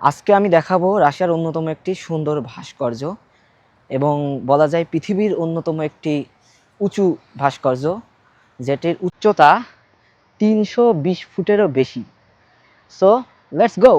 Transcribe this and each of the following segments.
আজকে আমি দেখাবো রাশিয়ার অন্যতম একটি সুন্দর ভাস্কর্য এবং বলা যায় পৃথিবীর অন্যতম একটি উঁচু ভাস্কর্য, যেটির উচ্চতা 320 ফুটেরও বেশি। So let's go.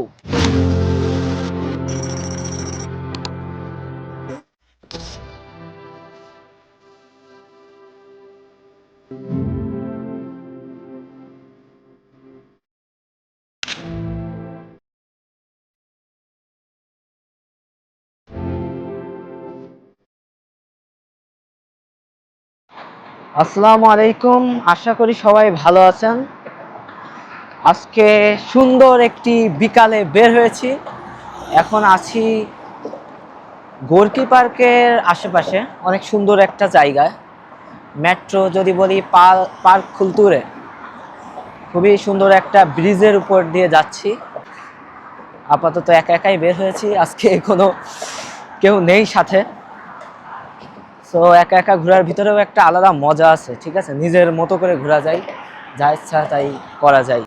আসসালামু আলাইকুম, আশা করি সবাই ভালো আছেন। আজকে সুন্দর একটি বিকালে বের হয়েছি। এখন আছি গোর্কি পার্কের আশেপাশে, অনেক সুন্দর একটা জায়গায়। মেট্রো যদি বলি, পার্ক খুলতুরে খুবই সুন্দর একটা ব্রিজের উপর দিয়ে যাচ্ছি। আপাতত একা একাই বের হয়েছি, আজকে কোনো কেউ নেই সাথে। সো একা একা ঘোরার ভিতরেও একটা আলাদা মজা আছে, ঠিক আছে, নিজের মতো করে ঘোরা যায়, যা ইচ্ছা তাই করা যায়।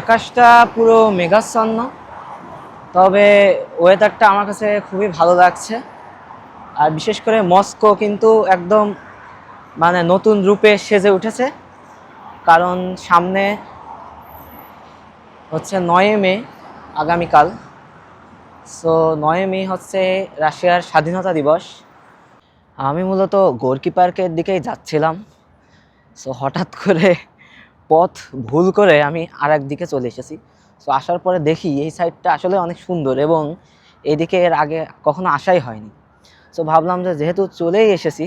আকাশটা পুরো মেঘাচ্ছন্ন, তবে ওয়েদারটা আমার কাছে খুবই ভালো লাগছে। আর বিশেষ করে মস্কো কিন্তু একদম মানে নতুন রূপে সেজে উঠেছে, কারণ সামনে হচ্ছে 9 মে, আগামীকাল। সো 9 মে হচ্ছে রাশিয়ার স্বাধীনতা দিবস। আমি মূলত গোর্কি পার্কের দিকেই যাচ্ছিলাম। সো হঠাৎ করে পথ ভুল করে আমি আর এক দিকে চলে এসেছি। সো আসার পরে দেখি এই সাইডটা আসলে অনেক সুন্দর এবং এইদিকে এর আগে কখনো আসাই হয়নি। সো ভাবলাম যে যেহেতু চলেই এসেছি,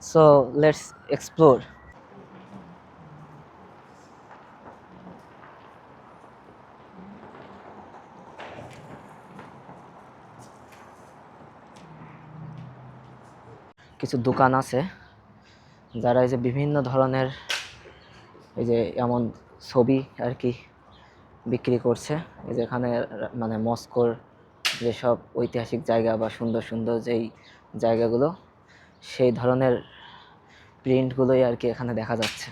সো লেটস এক্সপ্লোর। কিছু দোকান আছে যারা এই যে বিভিন্ন ধরনের এই যে এমন ছবি আর কি বিক্রি করছে। এই যে এখানে মানে মস্কোর যেসব ঐতিহাসিক জায়গা বা সুন্দর সুন্দর যেই জায়গাগুলো, সেই ধরনের প্রিন্টগুলোই আর কি এখানে দেখা যাচ্ছে।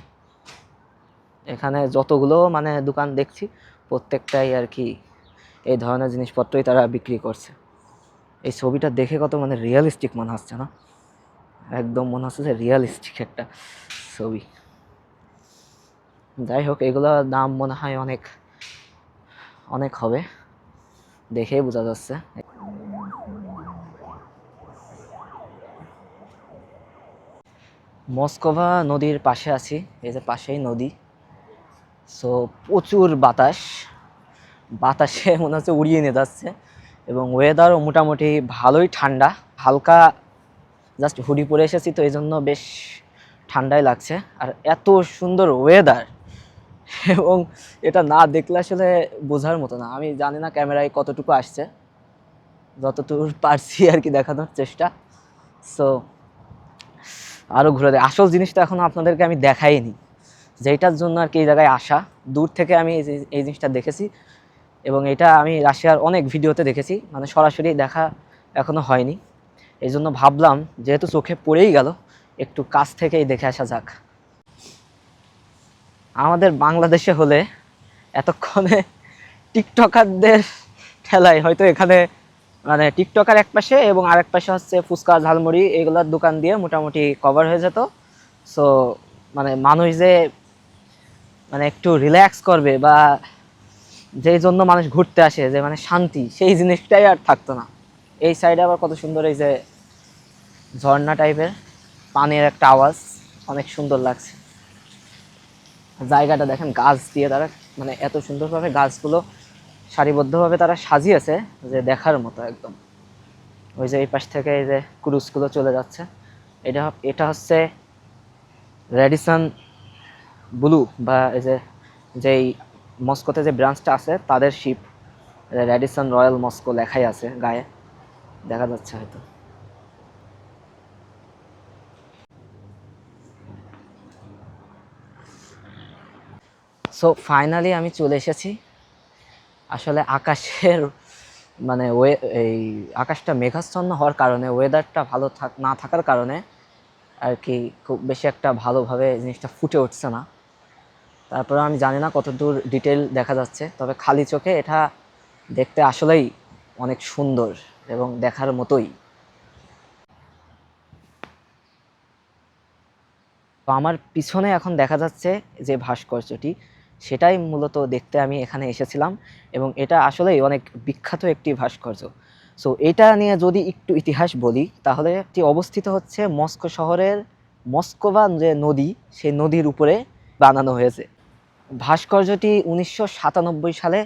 এখানে যতগুলো মানে দোকান দেখছি, প্রত্যেকটাই আর কি এই ধরনের জিনিসপত্রই তারা বিক্রি করছে। এই ছবিটা দেখে কত মানে রিয়েলিস্টিক মনে হচ্ছে না? একদম মনে হচ্ছে যে রিয়েলিস্টিক একটা ছবি। যাই হোক, এগুলোর দাম মনে হয় অনেক অনেক হবে, দেখেই বোঝা যাচ্ছে। মস্কোভা নদীর পাশে আছি, এই যে পাশেই নদী। সো প্রচুর বাতাসে মনে হচ্ছে উড়িয়ে নিয়ে যাচ্ছে এবং ওয়েদারও মোটামুটি ভালোই ঠান্ডা। হালকা জাস্ট হুডি পরে এসেছি, তো এই জন্য বেশ ঠান্ডাই লাগছে। আর এত সুন্দর ওয়েদার, এবং এটা না দেখলে আসলে বোঝার মতো না। আমি জানি না ক্যামেরায় কতটুকু আসছে, যতটুকু পারছি আর কি দেখানোর চেষ্টা। সো আরও ঘুরে দেয়, আসল জিনিসটা এখনও আপনাদেরকে আমি দেখাইনি, যেটার জন্য আর কি এই জায়গায় আসা। দূর থেকে আমি এই জিনিসটা দেখেছি এবং এটা আমি রাশিয়ার অনেক ভিডিওতে দেখেছি, মানে সরাসরি দেখা এখনো হয়নি। এই জন্য ভাবলাম যেহেতু চোখে পড়েই গেল, একটু কাছ থেকেই দেখে আসা যাক। আমাদের বাংলাদেশে হলে এতক্ষণে টিকটকারদের ঠেলায় হয়তো এখানে মানে টিকটকার এক পাশে এবং আরেক পাশে হচ্ছে ফুচকা ঝালমুড়ি এগুলোর দোকান দিয়ে মোটামুটি কভার হয়ে যেত। সো মানে মানুষ যে মানে একটু রিল্যাক্স করবে বা যেই জন্য মানুষ ঘুরতে আসে, যে মানে শান্তি, সেই জিনিসটাই আর থাকতো না। এই সাইডে আবার কত সুন্দর এই যে ঝর্ণা টাইপের পানির একটা আওয়াজ, অনেক সুন্দর লাগছে। জায়গাটা দেখেন, গাছ দিয়ে তারা মানে এত সুন্দরভাবে গাছগুলো সারিবদ্ধভাবে তারা সাজিয়েছে যে দেখার মতো একদম। ওই যে এই পাশ থেকে এই যে ক্রুজগুলো চলে যাচ্ছে, এটা এটা হচ্ছে রেডিসন ব্লু, বা এই যে যেই মস্কোতে যে ব্রাঞ্চটা আছে তাদের শিপ, রেডিসন রয়্যাল মস্কো লেখাই আছে গায়ে, দেখা যাচ্ছে হয়তো। সো ফাইনালি আমি চলে এসেছি। আসলে আকাশের মানে এই আকাশটা মেঘাচ্ছন্ন হওয়ার কারণে, ওয়েদারটা ভালো না থাকার কারণে আর কি খুব বেশি একটা ভালোভাবে জিনিসটা ফুটে উঠছে না। তারপরে আমি জানি না কতদূর ডিটেল দেখা যাচ্ছে, তবে খালি চোখে এটা দেখতে আসলেই অনেক সুন্দর এবং দেখার মতোই। তো আমার পিছনে এখন দেখা যাচ্ছে যে ভাস্কর্যটি, সেটাই মূলত দেখতে আমি এখানে এসেছিলাম এবং এটা আসলেই অনেক বিখ্যাত একটি ভাস্কর্য। সো এটা নিয়ে যদি একটু ইতিহাস বলি তাহলে এটি অবস্থিত হচ্ছে মস্কো শহরের মস্কোভা যে নদী, সেই নদীর উপরে বানানো হয়েছে। ভাস্কর্যটি 1997 সালে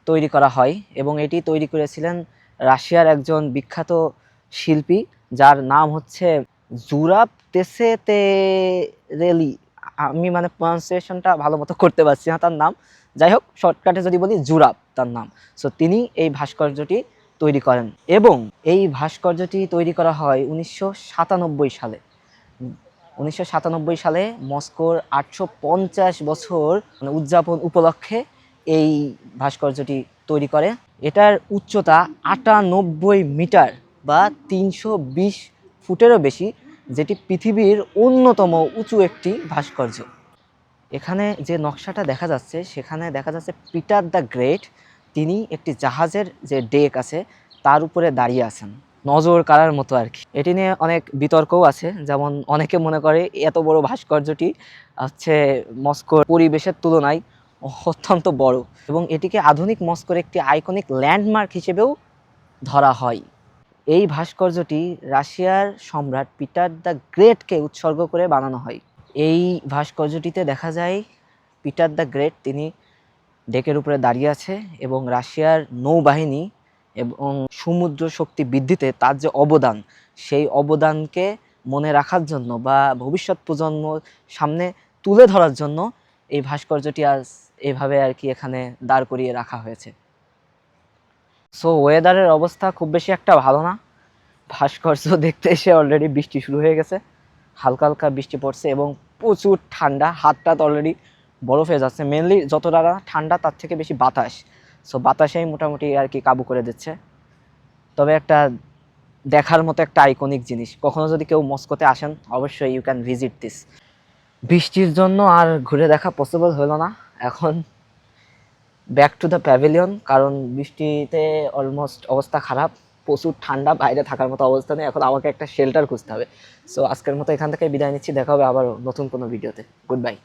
তৈরি করা হয় এবং এটি তৈরি করেছিলেন রাশিয়ার একজন বিখ্যাত শিল্পী, যার নাম হচ্ছে জুরাব তেসেতেরেলি। আমি মানে প্রনাউন্সিয়েশনটা ভালো মতো করতে পারছি না তার নাম, যাই হোক শর্টকাটে যদি বলি জুরাব তার নাম। সো তিনি এই ভাস্কর্যটি তৈরি করেন এবং এই ভাস্কর্যটি তৈরি করা হয় 1997 সালে। 1997 সালে মস্কোর 850 বছর উদযাপন উপলক্ষে এই ভাস্কর্যটি তৈরি করে। এটার উচ্চতা 98 মিটার বা 320 ফুটেরও বেশি, যেটি পৃথিবীর অন্যতম উঁচু একটি ভাস্কর্য। এখানে যে নকশাটা দেখা যাচ্ছে সেখানে দেখা যাচ্ছে পিটার দ্য গ্রেট, তিনি একটি জাহাজের যে ডেক আছে তার উপরে দাঁড়িয়ে আছেন, নজর কাড়ার মতো আর কি। এটি নিয়ে অনেক বিতর্কও আছে, যেমন অনেকে মনে করে এত বড় ভাস্কর্যটি হচ্ছে মস্কোর পরিবেশের তুলনায় অত্যন্ত বড় এবং এটিকে আধুনিক মস্কোর একটি আইকনিক ল্যান্ডমার্ক হিসেবেও ধরা হয়। এই ভাস্কর্যটি রাশিয়ার সম্রাট পিটার দ্য গ্রেটকে উৎসর্গ করে বানানো হয়। এই ভাস্কর্যটিতে দেখা যায় পিটার দ্য গ্রেট তিনি ডেকের উপরে দাঁড়িয়ে আছে এবং রাশিয়ার নৌবাহিনী এবং সমুদ্র শক্তি বৃদ্ধিতে তার যে অবদান, সেই অবদানকে মনে রাখার জন্য বা ভবিষ্যৎ প্রজন্ম সামনে তুলে ধরার জন্য এই ভাস্কর্যটি আজ এভাবে আর কি এখানে দাঁড় করিয়ে রাখা হয়েছে। সো ওয়েদারের অবস্থা খুব বেশি একটা ভালো না। ভাস্কর্য দেখতে এসে অলরেডি বৃষ্টি শুরু হয়ে গেছে, হালকা হালকা বৃষ্টি পড়ছে এবং প্রচুর ঠান্ডা, হাতটা তো অলরেডি বরফ হয়ে যাচ্ছে। মেনলি যতটা ঠান্ডা তার থেকে বেশি বাতাস, সো বাতাসেই মোটামুটি আর কি কাবু করে দিচ্ছে। তবে একটা দেখার মতো একটা আইকনিক জিনিস, কখনো যদি কেউ মস্কোতে আসেন অবশ্যই ইউ ক্যান ভিজিট দিস। বৃষ্টির জন্য আর ঘুরে দেখা পসিবল হলো না, এখন ব্যাক টু দ্য প্যাভিলিয়ন, কারণ বৃষ্টিতে অলমোস্ট অবস্থা খারাপ, প্রচুর ঠান্ডা, বাইরে থাকার মতো অবস্থা নেই, এখন আমাকে একটা শেল্টার খুঁজতে হবে। সো আজকের মতো এখান থেকে বিদায় নিচ্ছি, দেখা হবে আবার নতুন কোনো ভিডিওতে। Good bye.